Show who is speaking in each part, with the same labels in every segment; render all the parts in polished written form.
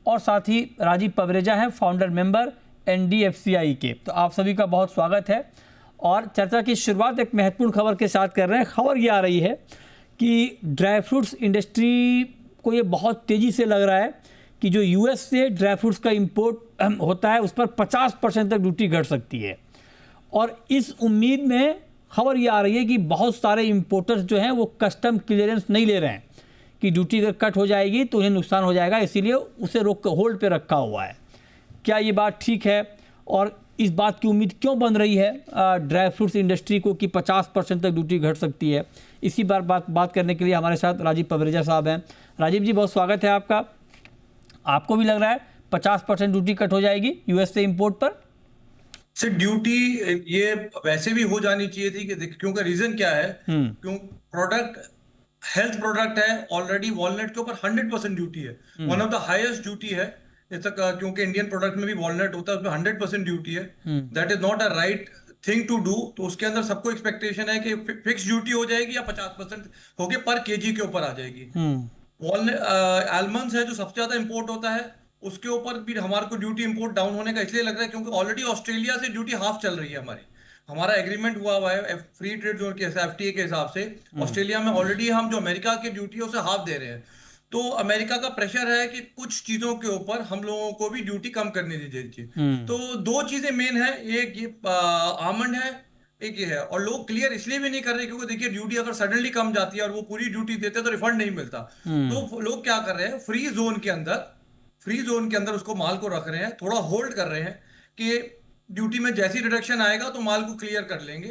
Speaker 1: और साथ ही राजीव पवरेजा हैं, फाउंडर मेंबर NDFCI के। तो आप सभी का बहुत स्वागत है। और चर्चा की शुरुआत एक महत्वपूर्ण खबर के साथ कर रहे हैं। खबर ये आ रही है कि ड्राई फ्रूट्स इंडस्ट्री को ये बहुत तेज़ी से लग रहा है कि जो US से ड्राई फ्रूट्स का इंपोर्ट होता है उस पर 50% तक ड्यूटी घट सकती है। और इस उम्मीद में खबर ये आ रही है कि बहुत सारे इंपोर्टर्स जो हैं वो कस्टम क्लियरेंस नहीं ले रहे हैं कि ड्यूटी अगर कट हो जाएगी तो उन्हें नुकसान हो जाएगा, इसीलिए उसे रोक होल्ड पे रखा हुआ है। क्या ये बात ठीक है और इस बात की उम्मीद क्यों बन रही है ड्राई फ्रूट्स इंडस्ट्री को कि 50% तक ड्यूटी घट सकती है? इसी बार बात करने के लिए हमारे साथ राजीव पवरेजा साहब हैं। राजीव जी, बहुत स्वागत है आपका। आपको भी लग रहा है 50% ड्यूटी कट हो जाएगी US से इंपोर्ट पर?
Speaker 2: सर, ड्यूटी ये वैसे भी हो जानी चाहिए थी कि क्योंकि रीजन क्या है, क्यों प्रोडक्ट हेल्थ प्रोडक्ट है, ऑलरेडी वॉलनट के ऊपर 100% ड्यूटी है, one of the highest duty है क्योंकि इंडियन प्रोडक्ट में भी वॉलनट होता है, उसमें 100% ड्यूटी है। That is not a right thing to do. तो उसके अंदर सबको एक्सपेक्टेशन है कि फिक्स ड्यूटी हो जाएगी या 50% होके पर केजी के ऊपर आ जाएगी। वॉलनट आलमंड्स है जो सबसे ज्यादा इंपोर्ट होता है, उसके ऊपर भी हमारे को ड्यूटी इंपोर्ट डाउन होने का इसलिए लग रहा है क्योंकि ऑलरेडी ऑस्ट्रेलिया से ड्यूटी हाफ चल रही है हमारा एग्रीमेंट हुआ है फ्री ट्रेड जोन के FTA के हिसाब से। ऑस्ट्रेलिया में ऑलरेडी हम जो अमेरिका की ड्यूटी है उसे हाफ दे रहे हैं। तो अमेरिका का प्रेशर है कि कुछ चीजों के ऊपर हम लोगों को भी ड्यूटी कम करनी दीजिए। तो दो चीजें मेन है, एक ये आमंड है, एक ये है। और लोग क्लियर इसलिए भी नहीं कर रहे क्योंकि देखिए ड्यूटी अगर सडनली कम जाती है और वो पूरी ड्यूटी देते हैं तो रिफंड नहीं मिलता। तो लोग क्या कर रहे हैं, फ्री जोन के अंदर उसको माल को रख रहे हैं, थोड़ा होल्ड कर रहे हैं कि ड्यूटी में जैसी रिडक्शन आएगा तो माल को क्लियर कर लेंगे।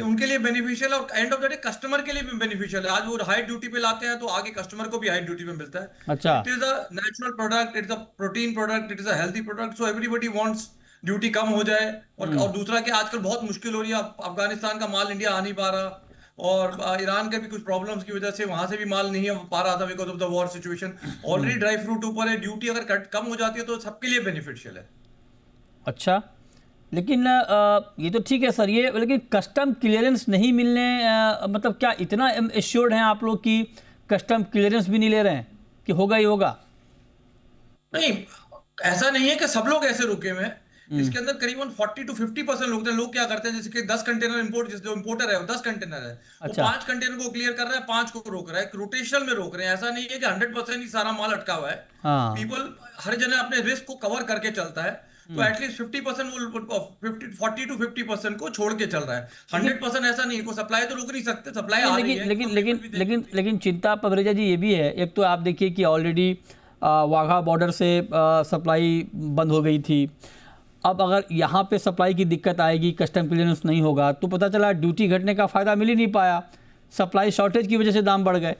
Speaker 2: उनके लिए बेनिफिशियल है और end of the day customer के लिए भी बेनिफिशियल है। आज वो हाई ड्यूटी पे लाते हैं तो आगे कस्टमर को भी हाई ड्यूटी पे मिलता है।
Speaker 1: अच्छा,
Speaker 2: it is a natural product, it is a protein product, it is a healthy product, so everybody wants duty कम हो जाए। और दूसरा कि आजकल बहुत मुश्किल हो रही है, अफगानिस्तान का माल इंडिया आ नहीं पा रहा और ईरान के भी कुछ प्रॉब्लम्स की वजह से वहां से भी माल नहीं आ पा रहा था because of the war situation. Already dry fruit ऊपर है, ड्यूटी अगर कम हो जाती है तो सबके लिए बेनिफिशियल है।
Speaker 1: अच्छा, लेकिन ये तो ठीक है सर, ये लेकिन कस्टम क्लियरेंस नहीं मिलने मतलब क्या इतना एश्योर्ड हैं आप लोग कि कस्टम क्लियरेंस भी नहीं ले रहे हैं कि होगा ही होगा?
Speaker 2: नहीं, ऐसा नहीं है कि सब लोग ऐसे रुके हुए हैं। इसके अंदर करीबन 40 to 50% लोग क्या करते हैं, जैसे कि 10 कंटेनर इंपोर्ट, जो इंपोर्टर है वो 10 कंटेनर है,
Speaker 1: अच्छा।
Speaker 2: वो 5 कंटेनर को क्लियर कर रहा है, 5 को रोक रहा है, रोटेशनल में रोक रहे हैं। ऐसा नहीं है कि 100% ही सारा माल अटका हुआ है।
Speaker 1: हाँ।
Speaker 2: पीपल हर जने अपने रिस्क को कवर करके चलता है, तो एटलीस्ट 50% वो 40 to 50% को छोड़ के चल रहा है। 100% ऐसा नहीं है, को सप्लाई तो रुक नहीं सकते, सप्लाई आ रही है।
Speaker 1: लेकिन चिंता पवरेजा जी ये भी है, एक तो आप देखिए कि ऑलरेडी वाघा बॉर्डर से सप्लाई बंद हो गई थी। अब अगर यहाँ पे सप्लाई की दिक्कत आएगी, कस्टम क्लियरेंस नहीं होगा तो पता चला ड्यूटी घटने का फ़ायदा मिल ही नहीं पाया, सप्लाई शॉर्टेज की वजह से दाम बढ़ गए।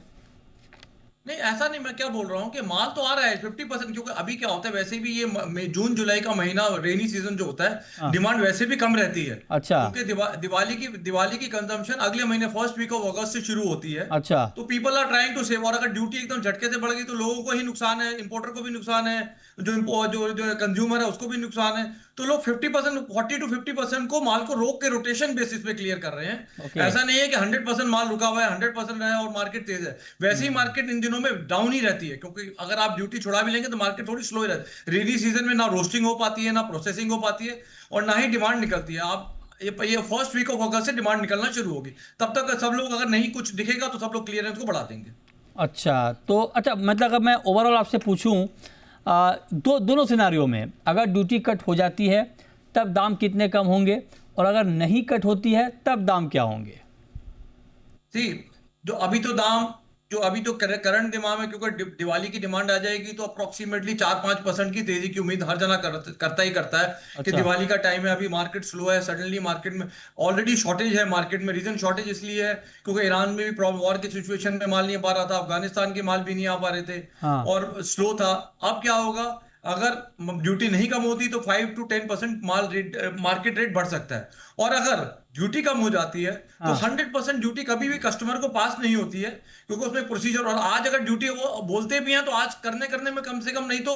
Speaker 2: नहीं, ऐसा नहीं, मैं क्या बोल रहा हूँ कि माल तो आ रहा है 50%, क्योंकि अभी क्या होता है वैसे भी ये जून जुलाई का महीना रेनी सीजन जो होता है, डिमांड वैसे भी कम रहती है।
Speaker 1: अच्छा।
Speaker 2: क्योंकि दिवाली की कंजम्पशन अगले महीने फर्स्ट वीक ऑफ अगस्त से शुरू होती है।
Speaker 1: अच्छा।
Speaker 2: तो people are trying to save, और अगर ड्यूटी एकदम झटके से बढ़ गई तो लोगों को ही नुकसान है, इंपोर्टर को भी नुकसान है, जो कंज्यूमर है उसको भी नुकसान है। तो लोग 50% 40 to 50% को माल को रोक के रोटेशन बेसिस पे क्लियर कर रहे हैं। ऐसा नहीं है कि 100% माल रुका हुआ है, 100% है और मार्केट तेज है। वैसे ही मार्केट इन दिनों में डाउन ही रहती है, क्योंकि अगर आप ड्यूटी छुड़ा भी लेंगे तो मार्केट थोड़ी स्लो ही रहती है। रेनी सीजन में ना रोस्टिंग हो पाती है, ना प्रोसेसिंग हो पाती है, और ना ही डिमांड निकलती है। आप ये फर्स्ट वीक ऑफ अगस्त से डिमांड निकलना शुरू होगी, तब तक सब लोग, अगर नहीं कुछ दिखेगा तो सब लोग क्लियरेंस को बढ़ा देंगे।
Speaker 1: अच्छा, तो अच्छा मतलब अगर मैं ओवरऑल आपसे पूछूं, दोनों सिनारियों में अगर ड्यूटी कट हो जाती है तब दाम कितने कम होंगे, और अगर नहीं कट होती है तब दाम क्या होंगे?
Speaker 2: जो अभी तो करंट दिमाग में, क्योंकि दिवाली की डिमांड आ जाएगी तो अप्रोक्सीमेटली 4-5% की तेजी की उम्मीद हर जना करता ही करता है।
Speaker 1: अच्छा।
Speaker 2: कि दिवाली का टाइम है, अभी मार्केट स्लो है, सडनली मार्केट में ऑलरेडी शॉर्टेज है। मार्केट में रीजन शॉर्टेज इसलिए है क्योंकि ईरान में भी प्रॉब्लम, वॉर की सिचुएशन में माल नहीं आ पा रहा था, अफगानिस्तान के माल भी नहीं आ पा रहे थे।
Speaker 1: हाँ।
Speaker 2: और स्लो था। अब क्या होगा, अगर ड्यूटी नहीं कम होती तो 5 to 10% मार्केट रेट बढ़ सकता है। और अगर ड्यूटी कम हो जाती है तो 100% ड्यूटी कभी भी कस्टमर को पास नहीं होती है, क्योंकि उसमें प्रोसीजर, और आज अगर ड्यूटी वो बोलते भी हैं तो आज करने में कम से कम नहीं तो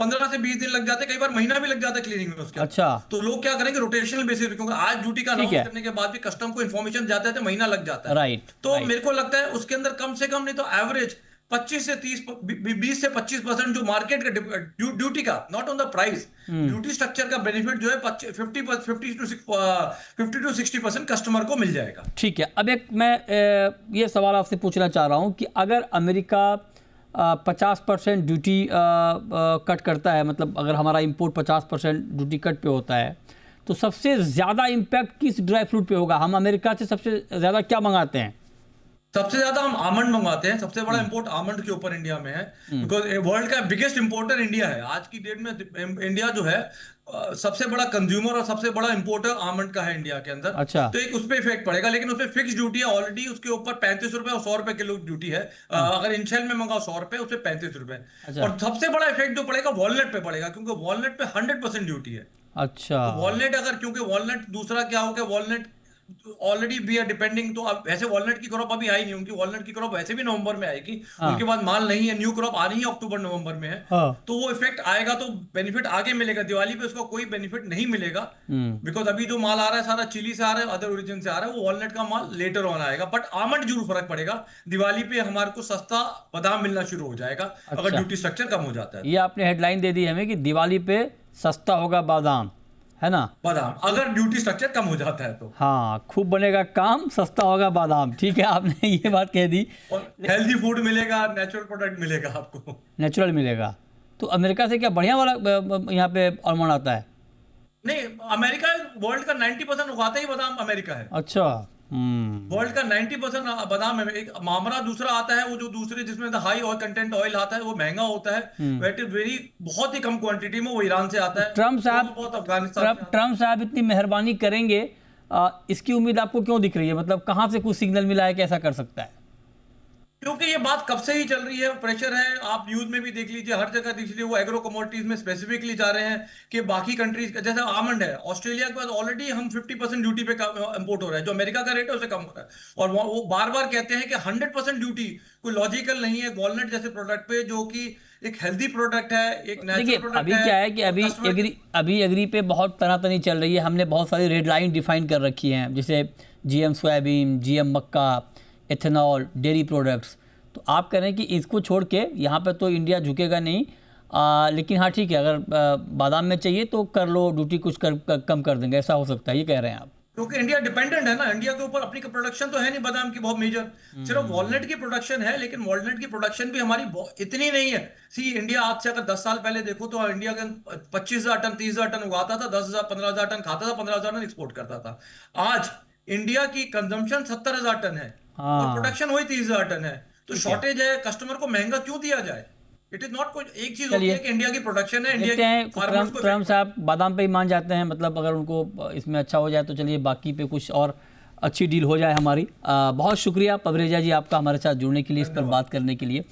Speaker 2: 15 से 20 दिन लग जाते, कई बार महीना भी लग जाता है क्लीनिंग में उसके।
Speaker 1: अच्छा।
Speaker 2: तो लोग क्या करेंगे, रोटेशनल बेसिस पे, क्योंकि आज ड्यूटी का अनाउंस करने के बाद भी कस्टम को इन्फॉर्मेशन जाता है तो महीना लग जाता है।
Speaker 1: राइट।
Speaker 2: तो मेरे को लगता है उसके अंदर कम से कम नहीं तो एवरेज 20 से 25% जो मार्केट का ड्यूटी का, not on the price, duty structure का बेनिफिट जो है 50 to 60% कस्टमर को मिल जाएगा।
Speaker 1: ठीक है, अब एक मैं ये सवाल आपसे पूछना चाह रहा हूँ कि अगर अमेरिका 50% ड्यूटी कट करता है, मतलब अगर हमारा इंपोर्ट 50% ड्यूटी कट पे होता है, तो सबसे ज़्यादा इम्पैक्ट किस ड्राई फ्रूट पे होगा? हम अमेरिका से सबसे ज़्यादा क्या मंगाते हैं?
Speaker 2: सबसे ज्यादा हम आमंड मंगवाते हैं, सबसे बड़ा इंपोर्ट आमंड के ऊपर इंडिया में है, बिकॉज वर्ल्ड का बिगेस्ट इंपोर्टर इंडिया है आज की डेट में। इंडिया जो है सबसे बड़ा कंज्यूमर और सबसे बड़ा इंपोर्टर आमंड का है इंडिया के अंदर।
Speaker 1: अच्छा।
Speaker 2: तो एक उस पर इफेक्ट पड़ेगा, लेकिन उस पर फिक्स ड्यूटी है ऑलरेडी, उसके ऊपर 35 रुपए और 100 रुपए किलो ड्यूटी है। अगर इनशेल में मंगाओ 100 रुपए, उस पर 35 रुपए।
Speaker 1: अच्छा।
Speaker 2: और सबसे बड़ा इफेक्ट जो पड़ेगा वॉलनट पे पड़ेगा, क्योंकि वॉलनट पे 100% ड्यूटी है।
Speaker 1: अच्छा।
Speaker 2: वॉलनट अगर, क्योंकि वॉलनट दूसरा क्या हो गया, walnut already we are depending, तो अब वैसे वॉलनट की क्रॉप अभी आई नहीं, उनकी वॉलनट की क्रॉप वैसे भी नवंबर में आएगी।
Speaker 1: हाँ।
Speaker 2: उनके बाद माल नहीं है, न्यू क्रॉप आ रही है अक्टूबर नवंबर में है।
Speaker 1: हाँ।
Speaker 2: तो वो इफेक्ट आएगा, तो बेनिफिट आगे मिलेगा। दिवाली पे उसका कोई बेनिफिट नहीं मिलेगा, बिकॉज अभी जो माल आ रहा है सारा चिली से आ रहा है, अदर ओरिजिन से आ रहा है, वो वॉलनट का माल लेटर ऑन आएगा। बट आमंड जरूर फर्क पड़ेगा, दिवाली पे हमारे को सस्ता बादाम मिलना शुरू हो जाएगा अगर ड्यूटी स्ट्रक्चर कम हो जाता है।
Speaker 1: ये आपने हेडलाइन दे दी हमें कि दिवाली पे सस्ता होगा बादाम, है ना?
Speaker 2: बादाम अगर ड्यूटी स्ट्रक्चर कम हो जाता है तो।
Speaker 1: हाँ, खूब बनेगा काम, सस्ता होगा बादाम। ठीक है, आपने ये बात कह दी।
Speaker 2: और हेल्दी फूड मिलेगा, नेचुरल प्रोडक्ट मिलेगा आपको,
Speaker 1: नेचुरल मिलेगा। तो अमेरिका से क्या बढ़िया वाला यहाँ पे आलमंड आता है?
Speaker 2: नहीं, अमेरिका वर्ल्ड का 90% उगाता ही बादाम अमेरिका है।
Speaker 1: अच्छा।
Speaker 2: वर्ल्ड का 90% बादाम है। एक मामरा दूसरा आता है, वो जो दूसरे जिसमें हाई ऑयल कंटेंट ऑयल आता है, वो महंगा होता है। वेट इज वेरी, बहुत ही कम क्वांटिटी में, वो ईरान से आता है।
Speaker 1: ट्रम्प साहब,
Speaker 2: बहुत अफगानिस्तान से
Speaker 1: ट्रम्प साहब इतनी मेहरबानी करेंगे, इसकी उम्मीद आपको क्यों दिख रही है? मतलब कहाँ से कुछ सिग्नल मिला है कि ऐसा कर सकता है?
Speaker 2: क्योंकि ये बात कब से ही चल रही है, प्रेशर है। आप न्यूज में भी देख लीजिए, हर जगह देख लीजिए, वो एग्रो कमोडिटीज में स्पेसिफिकली जा रहे हैं कि बाकी कंट्रीज, जैसे आमंड है, ऑस्ट्रेलिया के बाद ऑलरेडी हम 50% ड्यूटी पे इंपोर्ट हो रहा है, जो अमेरिका का रेट है उससे कम हो रहा है। और वो बार बार कहते हैं कि 100% ड्यूटी कोई लॉजिकल नहीं है वॉलनट जैसे प्रोडक्ट पे, जो कि एक हेल्दी प्रोडक्ट है, एक नेचुरल प्रोडक्ट है।
Speaker 1: अभी क्या है कि अभी एग्री पे बहुत तनातनी चल रही है। हमने बहुत सारी रेड लाइन डिफाइन कर रखी हैं, जैसे जीएम सोयाबीन, जीएम मक्का, एथेनॉल, डेयरी प्रोडक्ट्स। तो आप कह रहे हैं कि इसको छोड़ के यहाँ पे तो इंडिया झुकेगा नहीं, लेकिन हाँ ठीक है, अगर बादाम में चाहिए तो कर लो, ड्यूटी कुछ कम कर देंगे, ऐसा हो सकता है, ये कह रहे हैं आप?
Speaker 2: क्योंकि इंडिया डिपेंडेंट है ना, इंडिया के ऊपर अपनी प्रोडक्शन तो है नहीं बादाम की बहुत मेजर, सिर्फ वॉलनट की प्रोडक्शन है। लेकिन वॉलनट की प्रोडक्शन भी हमारी इतनी नहीं है। सी इंडिया आज से अगर 10 साल पहले देखो तो इंडिया का 25,000 टन 30,000 टन उगाता था, 10,000 15,000 टन खाता था, 15,000 टन एक्सपोर्ट करता था। आज इंडिया की कंजम्पशन 70,000 टन है और प्रोडक्शन वही 30,000 टन है। तो शॉर्टेज है, कस्टमर को महंगा क्यों दिया जाए? इट इज नॉट, कोई एक चीज होती है कि इंडिया की प्रोडक्शन है, इंडिया की फार्मर्स को।
Speaker 1: ट्रम्प साहब बादाम पे ही मान जाते हैं, मतलब अगर उनको इसमें अच्छा हो जाए तो चलिए, बाकी पे कुछ और अच्छी डील हो जाए हमारी। बहुत शुक्रिया पवरेजा जी आपका हमारे साथ जुड़ने के लिए, इस पर बात करने के लिए।